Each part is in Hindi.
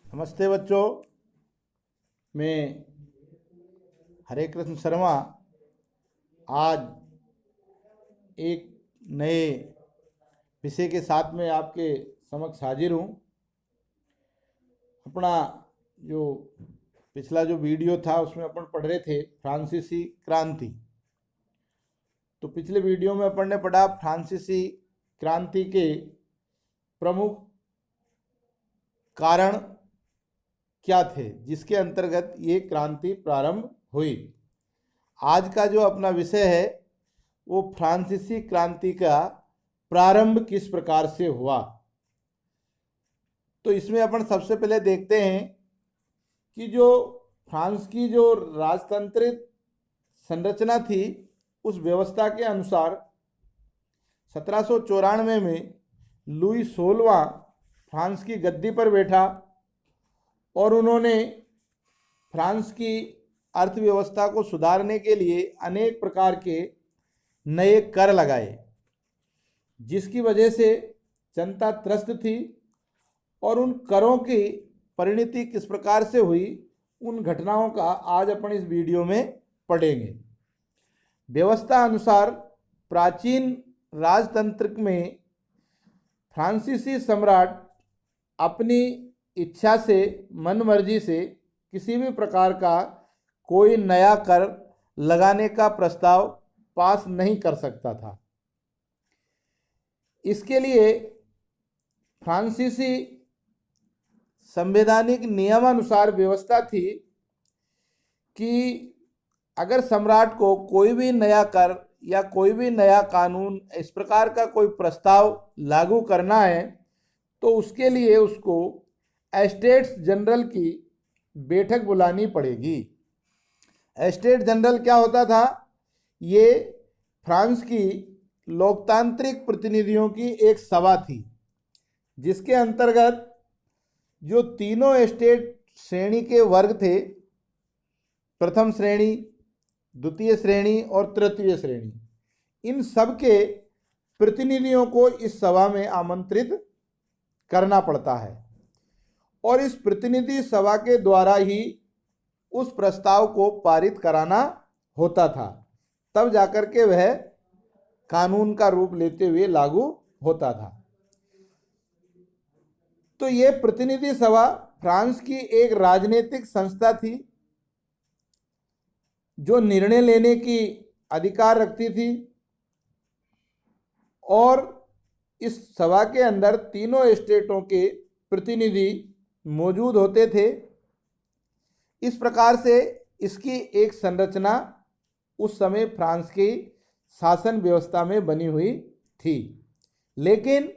नमस्ते बच्चों, मैं हरे कृष्ण शर्मा आज एक नए विषय के साथ में आपके समक्ष हाजिर हूँ। अपना जो पिछला जो वीडियो था उसमें अपन पढ़ रहे थे फ्रांसीसी क्रांति। तो पिछले वीडियो में अपन ने पढ़ा फ्रांसीसी क्रांति के प्रमुख कारण क्या थे जिसके अंतर्गत ये क्रांति प्रारंभ हुई। आज का जो अपना विषय है वो फ्रांसीसी क्रांति का प्रारंभ किस प्रकार से हुआ। तो इसमें अपन सबसे पहले देखते हैं कि जो फ्रांस की जो राजतंत्रिक संरचना थी उस व्यवस्था के अनुसार 1794 में लुई 16वां फ्रांस की गद्दी पर बैठा और उन्होंने फ्रांस की अर्थव्यवस्था को सुधारने के लिए अनेक प्रकार के नए कर लगाए, जिसकी वजह से जनता त्रस्त थी। और उन करों की परिणति किस प्रकार से हुई उन घटनाओं का आज अपन इस वीडियो में पढ़ेंगे। व्यवस्था अनुसार प्राचीन राजतंत्र में फ्रांसीसी सम्राट अपनी इच्छा से मन मर्जी से किसी भी प्रकार का कोई नया कर लगाने का प्रस्ताव पास नहीं कर सकता था। इसके लिए फ्रांसीसी संवैधानिक नियमानुसार व्यवस्था थी कि अगर सम्राट को कोई भी नया कर या कोई भी नया कानून इस प्रकार का कोई प्रस्ताव लागू करना है तो उसके लिए उसको एस्टेट्स जनरल की बैठक बुलानी पड़ेगी। एस्टेट जनरल क्या होता था? ये फ्रांस की लोकतांत्रिक प्रतिनिधियों की एक सभा थी जिसके अंतर्गत जो तीनों एस्टेट श्रेणी के वर्ग थे, प्रथम श्रेणी, द्वितीय श्रेणी और तृतीय श्रेणी, इन सब के प्रतिनिधियों को इस सभा में आमंत्रित करना पड़ता है और इस प्रतिनिधि सभा के द्वारा ही उस प्रस्ताव को पारित कराना होता था, तब जाकर के वह कानून का रूप लेते हुए लागू होता था। तो ये प्रतिनिधि सभा फ्रांस की एक राजनीतिक संस्था थी जो निर्णय लेने की अधिकार रखती थी और इस सभा के अंदर तीनों स्टेटों के प्रतिनिधि मौजूद होते थे। इस प्रकार से इसकी एक संरचना उस समय फ्रांस की शासन व्यवस्था में बनी हुई थी। लेकिन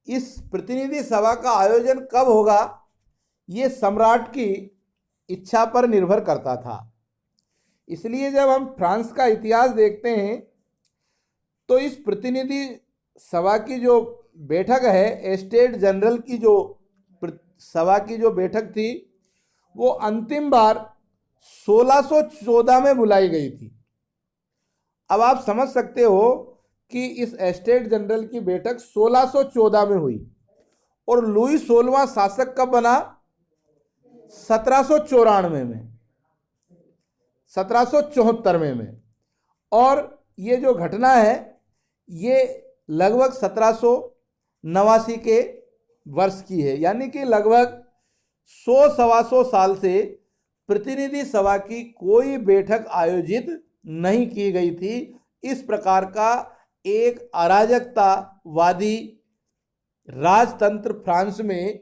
इस प्रतिनिधि सभा का आयोजन कब होगा ये सम्राट की इच्छा पर निर्भर करता था। इसलिए जब हम फ्रांस का इतिहास देखते हैं तो इस प्रतिनिधि सभा की जो बैठक है, एस्टेट जनरल की जो सभा की जो बैठक थी वो अंतिम बार 1614 में बुलाई गई थी। अब आप समझ सकते हो कि इस एस्टेट जनरल की बैठक 1614 में हुई और लुई 16वां शासक कब बना? 1794 में, 1774 में। और ये जो घटना है ये लगभग 1789 के वर्ष की है, यानी कि लगभग 100-125 साल से प्रतिनिधि सभा की कोई बैठक आयोजित नहीं की गई थी। इस प्रकार का एक अराजकतावादी राजतंत्र फ्रांस में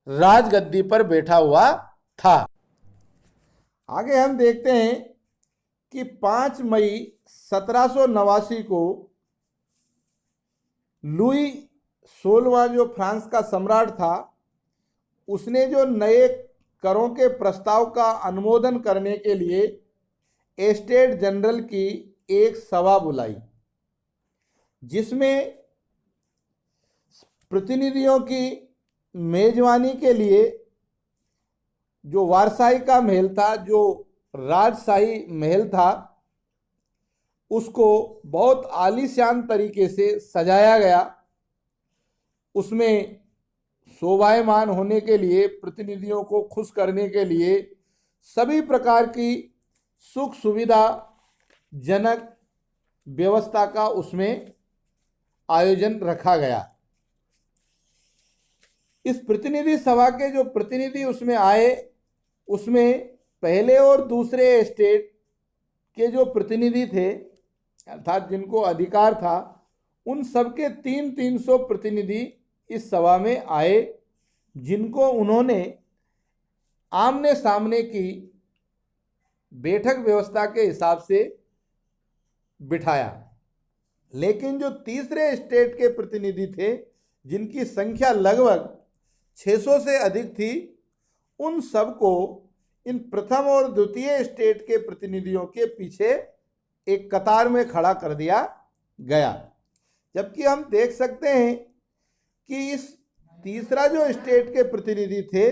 राजगद्दी पर बैठा हुआ था। आगे हम देखते हैं कि 5 मई 1789 को लुई 16वां जो फ्रांस का सम्राट था उसने जो नए करों के प्रस्ताव का अनुमोदन करने के लिए एस्टेट जनरल की एक सभा बुलाई, जिसमें प्रतिनिधियों की मेजबानी के लिए जो वारसाई का महल था, जो राजशाही महल था, उसको बहुत आलीशान तरीके से सजाया गया। उसमें शोभायमान होने के लिए, प्रतिनिधियों को खुश करने के लिए सभी प्रकार की सुख सुविधा जनक व्यवस्था का उसमें आयोजन रखा गया। इस प्रतिनिधि सभा के जो प्रतिनिधि उसमें आए, उसमें पहले और दूसरे स्टेट के जो प्रतिनिधि थे, अर्थात जिनको अधिकार था, उन सबके 300 प्रतिनिधि इस सभा में आए, जिनको उन्होंने आमने सामने की बैठक व्यवस्था के हिसाब से बिठाया। लेकिन जो तीसरे स्टेट के प्रतिनिधि थे, जिनकी संख्या लगभग 600 से अधिक थी, उन सबको इन प्रथम और द्वितीय स्टेट के प्रतिनिधियों के पीछे एक कतार में खड़ा कर दिया गया। जबकि हम देख सकते हैं कि इस तीसरा जो स्टेट के प्रतिनिधि थे,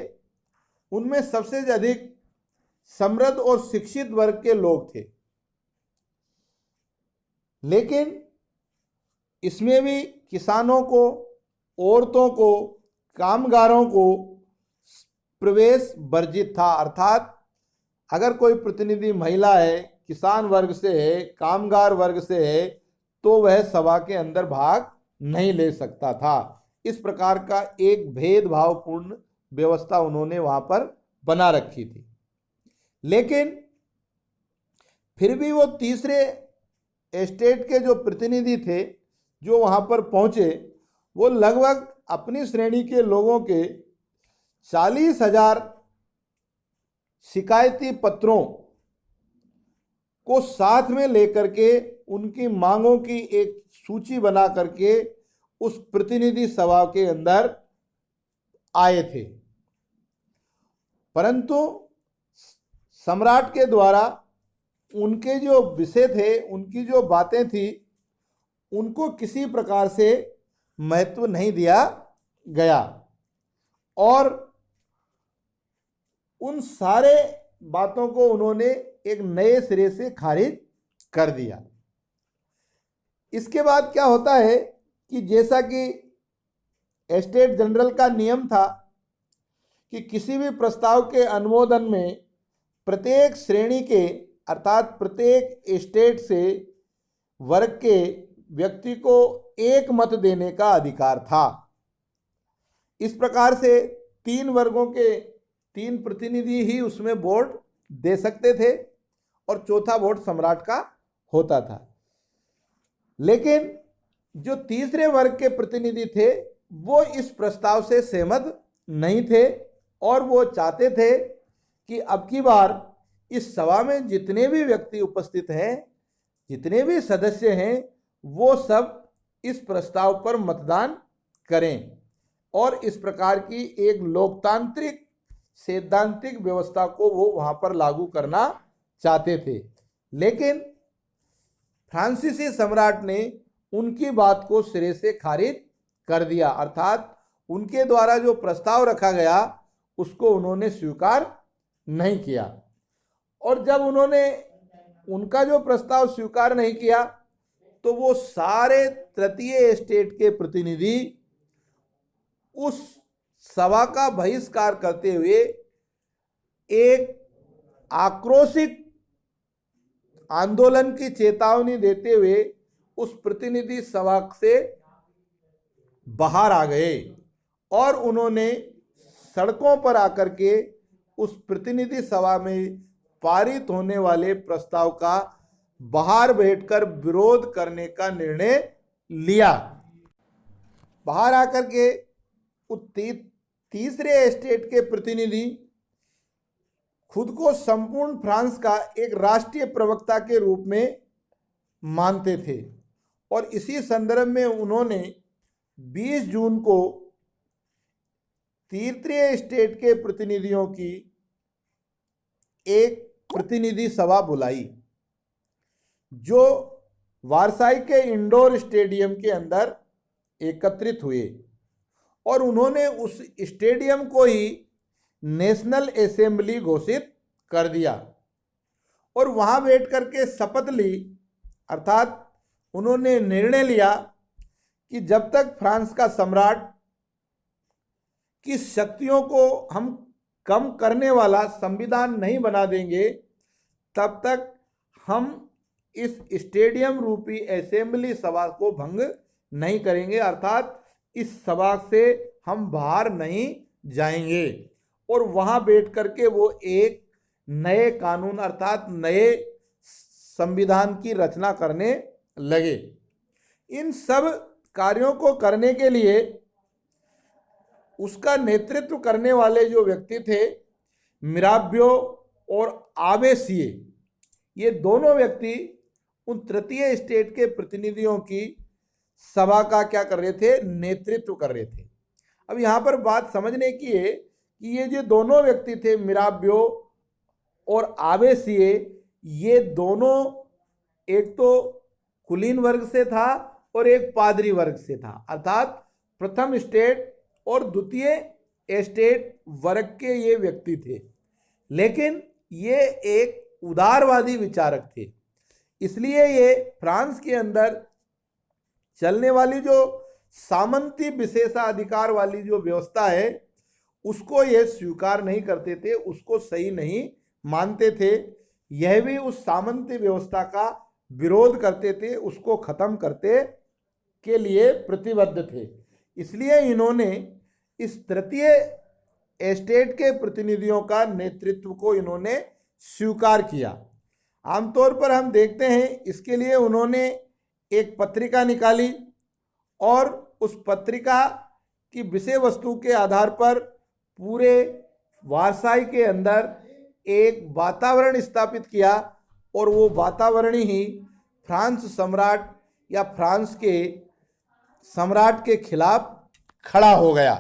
उनमें सबसे अधिक समृद्ध और शिक्षित वर्ग के लोग थे। लेकिन इसमें भी किसानों को, औरतों को, कामगारों को प्रवेश वर्जित था। अर्थात अगर कोई प्रतिनिधि महिला है, किसान वर्ग से है, कामगार वर्ग से है, तो वह सभा के अंदर भाग नहीं ले सकता था। इस प्रकार का एक भेदभावपूर्ण व्यवस्था उन्होंने वहां पर बना रखी थी। लेकिन फिर भी वो तीसरे स्टेट के जो प्रतिनिधि थे, जो वहां पर पहुंचे, वो लगभग अपनी श्रेणी के लोगों के 40,000 शिकायती पत्रों को साथ में लेकर के उनकी मांगों की एक सूची बना करके उस प्रतिनिधि सभा के अंदर आए थे। परंतु सम्राट के द्वारा उनके जो विषय थे, उनकी जो बातें थी, उनको किसी प्रकार से महत्व नहीं दिया गया और उन सारे बातों को उन्होंने एक नए सिरे से खारिज कर दिया। इसके बाद क्या होता है कि जैसा कि स्टेट जनरल का नियम था कि किसी भी प्रस्ताव के अनुमोदन में प्रत्येक श्रेणी के, अर्थात प्रत्येक स्टेट से वर्ग के व्यक्ति को एक मत देने का अधिकार था। इस प्रकार से 3 वर्गों के 3 प्रतिनिधि ही उसमें वोट दे सकते थे और चौथा वोट सम्राट का होता था। लेकिन जो तीसरे वर्ग के प्रतिनिधि थे, वो इस प्रस्ताव से सहमत नहीं थे और वो चाहते थे कि अब की बार इस सभा में जितने भी व्यक्ति उपस्थित हैं, जितने भी सदस्य हैं, वो सब इस प्रस्ताव पर मतदान करें और इस प्रकार की एक लोकतांत्रिक सैद्धांतिक व्यवस्था को वो वहां पर लागू करना चाहते थे। लेकिन फ्रांसीसी सम्राट ने उनकी बात को सिरे से खारिज कर दिया, अर्थात उनके द्वारा जो प्रस्ताव रखा गया उसको उन्होंने स्वीकार नहीं किया। और जब उन्होंने उनका जो प्रस्ताव स्वीकार नहीं किया, तो वो सारे तृतीय स्टेट के प्रतिनिधि उस सभा का बहिष्कार करते हुए एक आक्रोशिक आंदोलन की चेतावनी देते हुए उस प्रतिनिधि सभा से बाहर आ गए और उन्होंने सड़कों पर आकर के उस प्रतिनिधि सभा में पारित होने वाले प्रस्ताव का बाहर बैठकर विरोध करने का निर्णय लिया। बाहर आकर के तीसरे स्टेट के प्रतिनिधि खुद को संपूर्ण फ्रांस का एक राष्ट्रीय प्रवक्ता के रूप में मानते थे और इसी संदर्भ में उन्होंने 20 जून को तीसरे स्टेट के प्रतिनिधियों की एक प्रतिनिधि सभा बुलाई, जो वारसाई के इंडोर स्टेडियम के अंदर एकत्रित हुए और उन्होंने उस स्टेडियम को ही नेशनल असेंबली घोषित कर दिया और वहां बैठ करके शपथ ली, अर्थात उन्होंने निर्णय लिया कि जब तक फ्रांस का सम्राट की शक्तियों को हम कम करने वाला संविधान नहीं बना देंगे, तब तक हम इस स्टेडियम रूपी असेंबली सभा को भंग नहीं करेंगे, अर्थात इस सभा से हम बाहर नहीं जाएंगे। और वहां बैठ करके वो एक नए कानून अर्थात नए संविधान की रचना करने लगे। इन सब कार्यों को करने के लिए उसका नेतृत्व करने वाले जो व्यक्ति थे, मिराबियो और आवेसिये, ये दोनों व्यक्ति उन तृतीय स्टेट के प्रतिनिधियों की सभा का क्या कर रहे थे, नेतृत्व कर रहे थे। अब यहाँ पर बात समझने की है कि ये जो दोनों व्यक्ति थे, मिराबियो और आवेसिये, ये दोनों एक तो कुलीन वर्ग से था और एक पादरी वर्ग से था, अर्थात प्रथम स्टेट और द्वितीय स्टेट वर्ग के ये व्यक्ति थे। लेकिन ये एक उदारवादी विचारक थे, इसलिए ये फ्रांस के अंदर चलने वाली जो सामंती विशेषाधिकार वाली जो व्यवस्था है उसको ये स्वीकार नहीं करते थे, उसको सही नहीं मानते थे। यह भी उस सामंती व्यवस्था का विरोध करते थे, उसको खत्म करते के लिए प्रतिबद्ध थे। इसलिए इन्होंने इस तृतीय स्टेट के प्रतिनिधियों का नेतृत्व को इन्होंने स्वीकार किया। आमतौर पर हम देखते हैं इसके लिए उन्होंने एक पत्रिका निकाली और उस पत्रिका की विषय वस्तु के आधार पर पूरे वारसाई के अंदर एक वातावरण स्थापित किया और वो वातावरण ही फ्रांस सम्राट या फ्रांस के सम्राट के खिलाफ खड़ा हो गया।